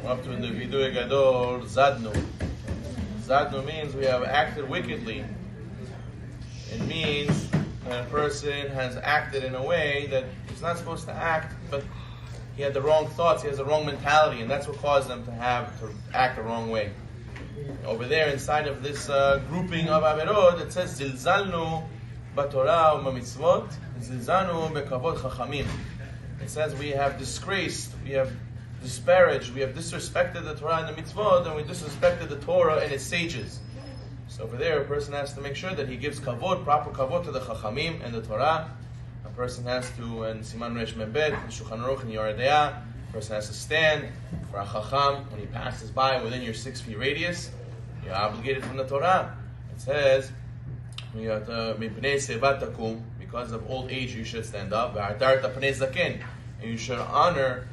up to the Vidui Gadol, Zadnu. Zadnu means we have acted wickedly. It means that a person has acted in a way that he's not supposed to act, but he had the wrong thoughts, he has the wrong mentality, and that's what caused them to act the wrong way. Over there, inside of this grouping of Averot, it says, Zilzalnu b'Torah u'b'mitzvot, Zilzalnu b'kavod chachamim. It says we have disgraced, we have disparaged, we have disrespected the Torah and the mitzvot, and we disrespected the Torah and its sages. So over there, a person has to make sure that he gives kavod, proper kavod to the chachamim and the Torah. A person has to, and Siman Resh Mebet, in Shulchan Aruch and Yoreh De'ah, a person has to stand for a chacham when he passes by within your 6 feet radius. You're obligated from the Torah. It says, because of old age you should stand up. And you should honor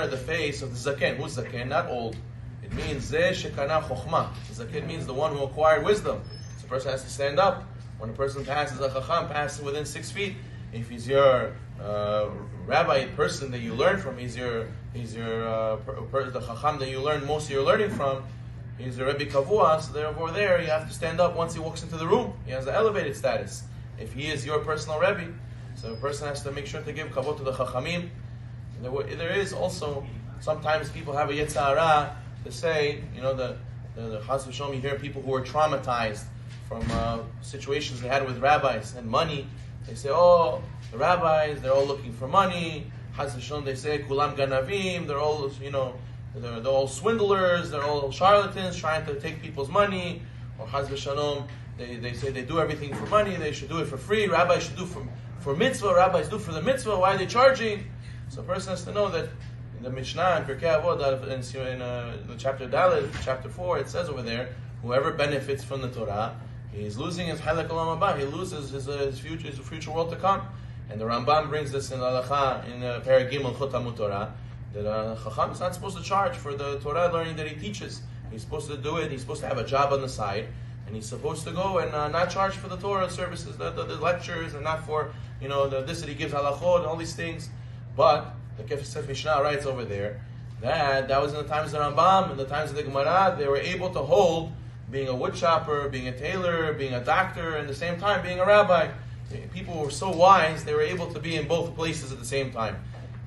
the face of the zaken. Who's zaken? Not old. It means zeh shekana chokhmah. Zaken means the one who acquired wisdom. So a person has to stand up. When a person passes a chacham, passes within 6 feet. If he's your rabbi person that you learn from, he's your the chacham that you learn most of your learning from. He's a Rebbe Kavua, so therefore there you have to stand up once he walks into the room. He has the elevated status. If he is your personal Rebbe, so a person has to make sure to give kavod to the Chachamim. There is also, sometimes people have a Yetzirah to say, the Chas v'Shalom, you hear people who are traumatized from situations they had with rabbis and money. They say, the rabbis, they're all looking for money. Chas v'Shalom, they say, Kulam Ganavim, they're all, they're all swindlers, they're all charlatans trying to take people's money. Or Chaz v'Shalom, they say they do everything for money, they should do it for free. Rabbis should do for mitzvah, rabbis do for the mitzvah, why are they charging? So a person has to know that in the Mishnah, in Pirkei Avot, in chapter Dalet, chapter 4, it says over there, whoever benefits from the Torah, he's losing his halak olam haba, he loses his future world to come. And the Rambam brings this in Halacha, in Perek Gimel Chotamut Torah, that Chacham is not supposed to charge for the Torah learning that he teaches. He's supposed to do it, he's supposed to have a job on the side, and he's supposed to go and not charge for the Torah services, the lectures, and not for, this that he gives halachot and all these things. But, the Kefesef Mishnah writes over there, that was in the times of the Rambam, in the times of the Gemara, they were able to hold being a wood chopper, being a tailor, being a doctor, and at the same time being a rabbi. People were so wise, they were able to be in both places at the same time.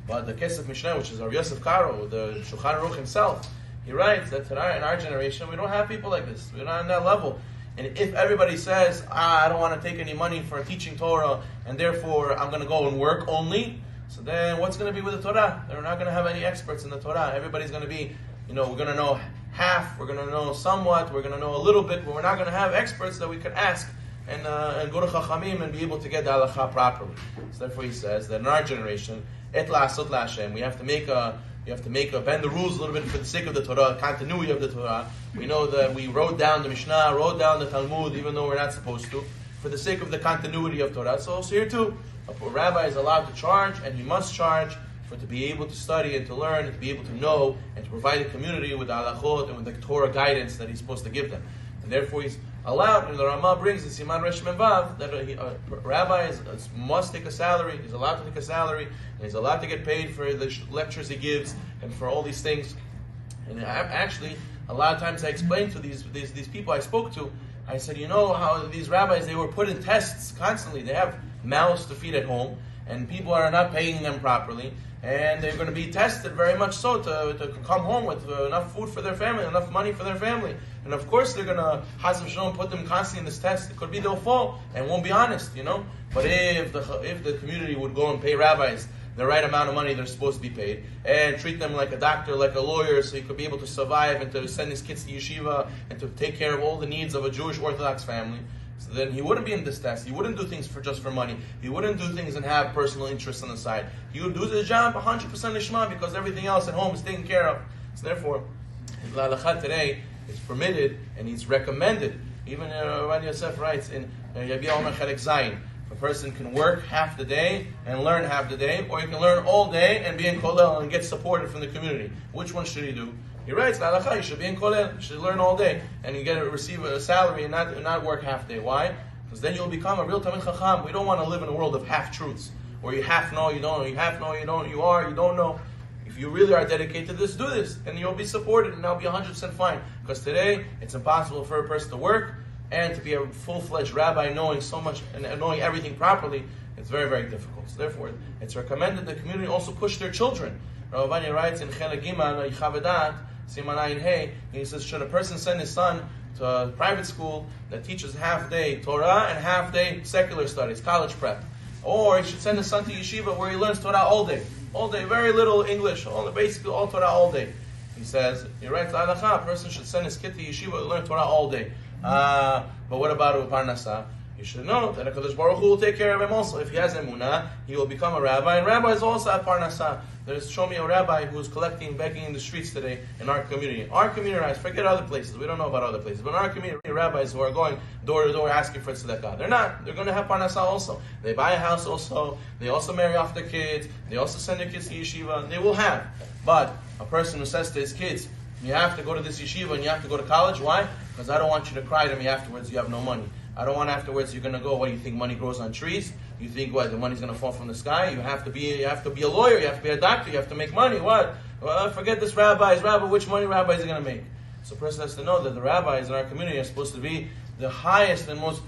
But the Kesef Mishnah, which is Rav Yosef Karo, the Shulchan Aruch himself, he writes that today in our generation, we don't have people like this. We're not on that level. And if everybody says, I don't want to take any money for teaching Torah, and therefore I'm going to go and work only, so then what's going to be with the Torah? They're not going to have any experts in the Torah. Everybody's going to be, we're going to know half, we're going to know somewhat, we're going to know a little bit, but we're not going to have experts that we could ask and go to Chachamim and be able to get the halacha properly. So therefore he says that in our generation, et la'asot la'Hashem, we have to bend the rules a little bit for the sake of the Torah, continuity of the Torah. We know that we wrote down the Mishnah, wrote down the Talmud, even though we're not supposed to, for the sake of the continuity of Torah. So also here too, a rabbi is allowed to charge, and he must charge to be able to study and to learn and to be able to know and to provide the community with the halachot and with the Torah guidance that he's supposed to give them. And therefore he's allowed, and the Ramah brings in Siman Resh Mevav, that a rabbi must take a salary, he's allowed to take a salary, and he's allowed to get paid for the lectures he gives and for all these things. And actually, a lot of times I explained to these people I spoke to, I said, how these rabbis, they were put in tests constantly. They have mouths to feed at home, and people are not paying them properly, and they're going to be tested very much so to come home with enough food for their family, enough money for their family. And of course they're going to, Chas v'Shalom, put them constantly in this test. It could be they'll fall and won't be honest, But if the community would go and pay rabbis the right amount of money they're supposed to be paid, and treat them like a doctor, like a lawyer, so he could be able to survive and to send his kids to yeshiva and to take care of all the needs of a Jewish Orthodox family, so then he wouldn't be in this test. He wouldn't do things just for money. He wouldn't do things and have personal interests on the side. He would do the job 100% lishma because everything else at home is taken care of. So therefore, the halakha today is permitted and it's recommended. Even Rabbi Yosef writes in Yabi Omer Chelek Zayin, a person can work half the day and learn half the day, or he can learn all day and be in kollel and get supported from the community. Which one should he do? He writes, you should be in kollel, you should learn all day, and you receive a salary and not work half day. Why? Because then you'll become a real Talmid Chacham. We don't want to live in a world of half truths, where you half know, you don't know, you half know, you don't, you are, you don't know. If if you really are dedicated to this, do this, and you'll be supported, and that'll be 100% fine. Because today, it's impossible for a person to work and to be a full-fledged rabbi, knowing so much and knowing everything properly. It's very, very difficult. So therefore, it's recommended the community also push their children. Rabbi writes in Chelik Gimel, Yichavedat, Siman Ayin Hey, he says, should a person send his son to a private school that teaches half-day Torah and half-day secular studies, college prep? Or he should send his son to yeshiva where he learns Torah all day, very little English, basically all Torah all day. He says, he writes, a person should send his kid to yeshiva to learn Torah all day. But what about Parnasa? You should know that HaKadosh Baruch Hu will take care of him also. If he has emunah, he will become a rabbi, and rabbis also have Parnasa. Show me a rabbi who's begging in the streets today in our community. Our community, forget other places. We don't know about other places. But in our community, rabbis who are going door to door asking for tzedakah. They're not. They're going to have Parnasa also. They buy a house also. They also marry off their kids. They also send their kids to yeshiva. They will have. But a person who says to his kids, you have to go to this yeshiva and you have to go to college. Why? Because I don't want you to cry to me afterwards you have no money. I don't want afterwards you're going to go, what do you think, money grows on trees? You think, what, the money's going to fall from the sky? You have to be a lawyer, you have to be a doctor, you have to make money. What? Well, forget this rabbi, which money rabbi is he going to make? So a person has to know that the rabbis in our community are supposed to be the highest and most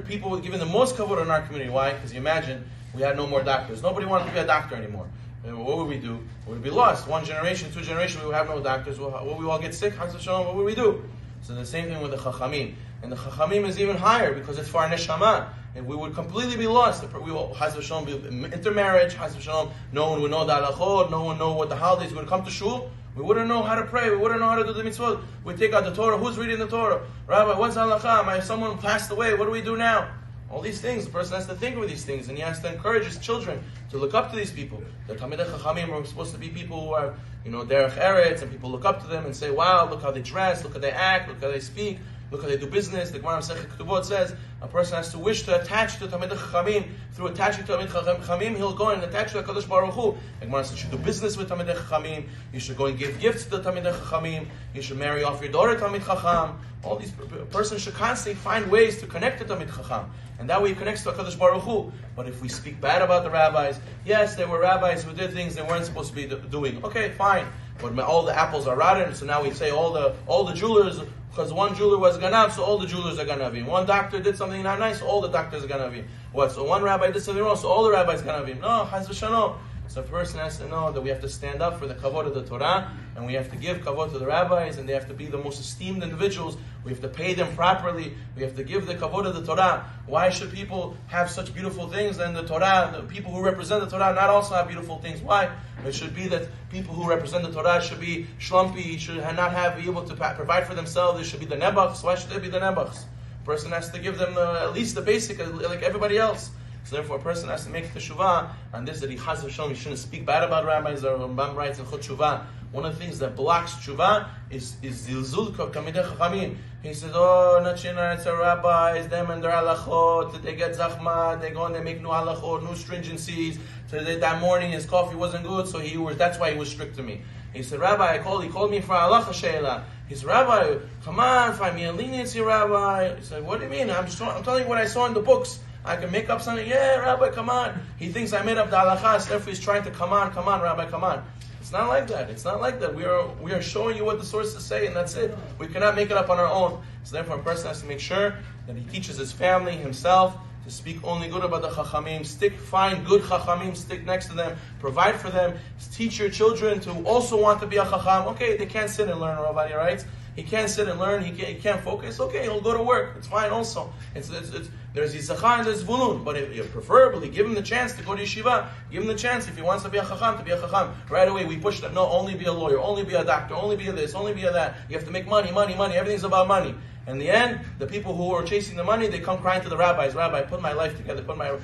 people given the most kavod in our community. Why? Because you imagine, we had no more doctors. Nobody wanted to be a doctor anymore. And what would we do? We would be lost. 1 generation, 2 generations, we would have no doctors. Will we all get sick? What would we do? So the same thing with the chachamim. And the chachamim is even higher because it's for our neshama. And we would completely be lost. We will, Chas v'shalom, be intermarriage. Chas v'shalom, no one would know the halachot. No one would know what the holidays. We would come to shul. We wouldn't know how to pray. We wouldn't know how to do the mitzvot. We take out the Torah. Who's reading the Torah? Rabbi, what's halakha? Someone passed away. What do we do now? All these things. The person has to think of these things. And he has to encourage his children to look up to these people. The Talmidei Chachamim are supposed to be people who are, derech eretz, and people look up to them and say, wow, look how they dress, look how they act, look how they speak. Look how they do business. The Gemara Masechet Ketubot says a person has to wish to attach to Talmidei Chachamim. Through attaching to Talmidei Chachamim, he'll go and attach to HaKadosh Baruch Hu. The Gemara says you should do business with Talmidei Chachamim. You should go and give gifts to the Talmidei Chachamim. You should marry off your daughter Talmid Chacham. All these persons should constantly find ways to connect to Talmid Chacham, and that way he connects to HaKadosh Baruch Hu. But if we speak bad about the rabbis, yes, there were rabbis who did things they weren't supposed to be doing. Okay, fine. But all the apples are rotten, so now we say all the jewelers. Because one jeweler was ganav, so all the jewelers are ganavim. One doctor did something not nice, so all the doctors are ganavim. What? So one rabbi did something wrong, so all the rabbis ganavim. No, chas v'shalom. So a person has to know that we have to stand up for the kavod of the Torah, and we have to give kavod to the rabbis, and they have to be the most esteemed individuals. We have to pay them properly. We have to give the kavod of the Torah. Why should people have such beautiful things, and the Torah, the people who represent the Torah, not also have beautiful things? Why? It should be that people who represent the Torah should be shlumpy, should not be able to provide for themselves. They should be the nebuchs. Why should they be the nebuchs? A person has to give them at least the basic, like everybody else. So therefore, a person has to make Teshuva on this, that he Chas v'shalom, he shouldn't speak bad about rabbis. Or Rambam writes in Chut Teshuva, one of the things that blocks Teshuva is Zilzul Talmidei Chachamim. He says, it's a rabbis, them and their halachot, they get zachma, they go and they make new halachot, new stringencies. Today, that morning his coffee wasn't good, so that's why he was strict to me. He said, Rabbi, he called me for a halacha she'ela. He said, Rabbi, come on, find me a leniency, Rabbi. He said, what do you mean? I'm telling you what I saw in the books. I can make up something. Yeah, Rabbi, come on. He thinks I made up the halachas, therefore he's trying to come on, Rabbi, come on. It's not like that. It's not like that. We are showing you what the sources say, and that's it. We cannot make it up on our own. So therefore, a person has to make sure that he teaches his family, himself, to speak only good about the chachamim. Find good chachamim, stick next to them, provide for them. Teach your children to also want to be a chacham. Okay, they can't sit and learn, Rabbi writes. He can't sit and learn. He can't focus. Okay, he'll go to work. It's fine. Also, there's Yisachar and there's Zvulun. But preferably, give him the chance to go to yeshiva. Give him the chance if he wants to be a chacham, to be a chacham. Right away, we push them. No, only be a lawyer. Only be a doctor. Only be a this. Only be a that. You have to make money. Everything's about money. In the end, the people who are chasing the money, they come crying to the rabbis. Rabbi, put my life together. Put my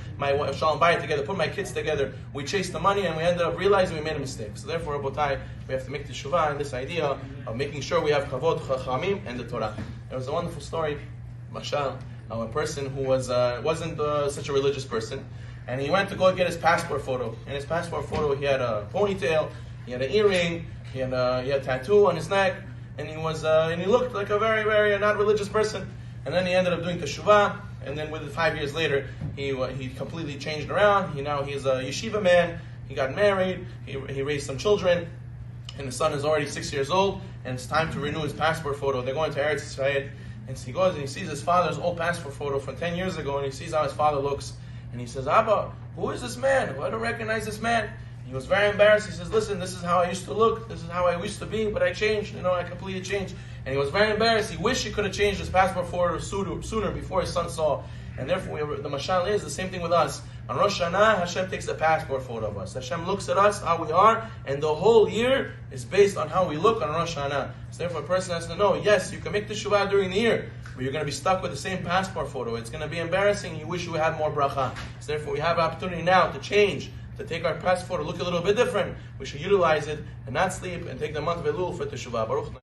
shalom bayit together. Put my kids together. We chased the money and we ended up realizing we made a mistake. So therefore, Rabotai, we have to make Teshuva and this idea of making sure we have kavod, chachamim, and the Torah. There was a wonderful story, mashal, of a person who wasn't such a religious person, and he went to go get his passport photo. In his passport photo, he had a ponytail, he had an earring, he had a tattoo on his neck, and he looked like a very, very not religious person. And then he ended up doing Teshuva, and then 5 years later, he completely changed around. He's a yeshiva man. he got married, he raised some children, and the son is already 6 years old, and it's time to renew his passport photo. They're going to Eretz Yisrael, and so he goes and he sees his father's old passport photo from 10 years ago, and he sees how his father looks, and he says, Abba, who is this man? I don't recognize this man. He was very embarrassed. He says, listen, this is how I used to look, this is how I used to be, but I changed, I completely changed. And he was very embarrassed. He wished he could have changed his passport photo sooner before his son saw. And therefore, the mashal is the same thing with us. On Rosh Hashanah, Hashem takes a passport photo of us. Hashem looks at us, how we are, and the whole year is based on how we look on Rosh Hashanah. So therefore, a person has to know, yes, you can make Teshuva during the year, but you're going to be stuck with the same passport photo. It's going to be embarrassing. You wish you had more bracha. So therefore, we have an opportunity now to change, to take our passport photo, look a little bit different. We should utilize it and not sleep and take the month of Elul for Teshuva. Baruch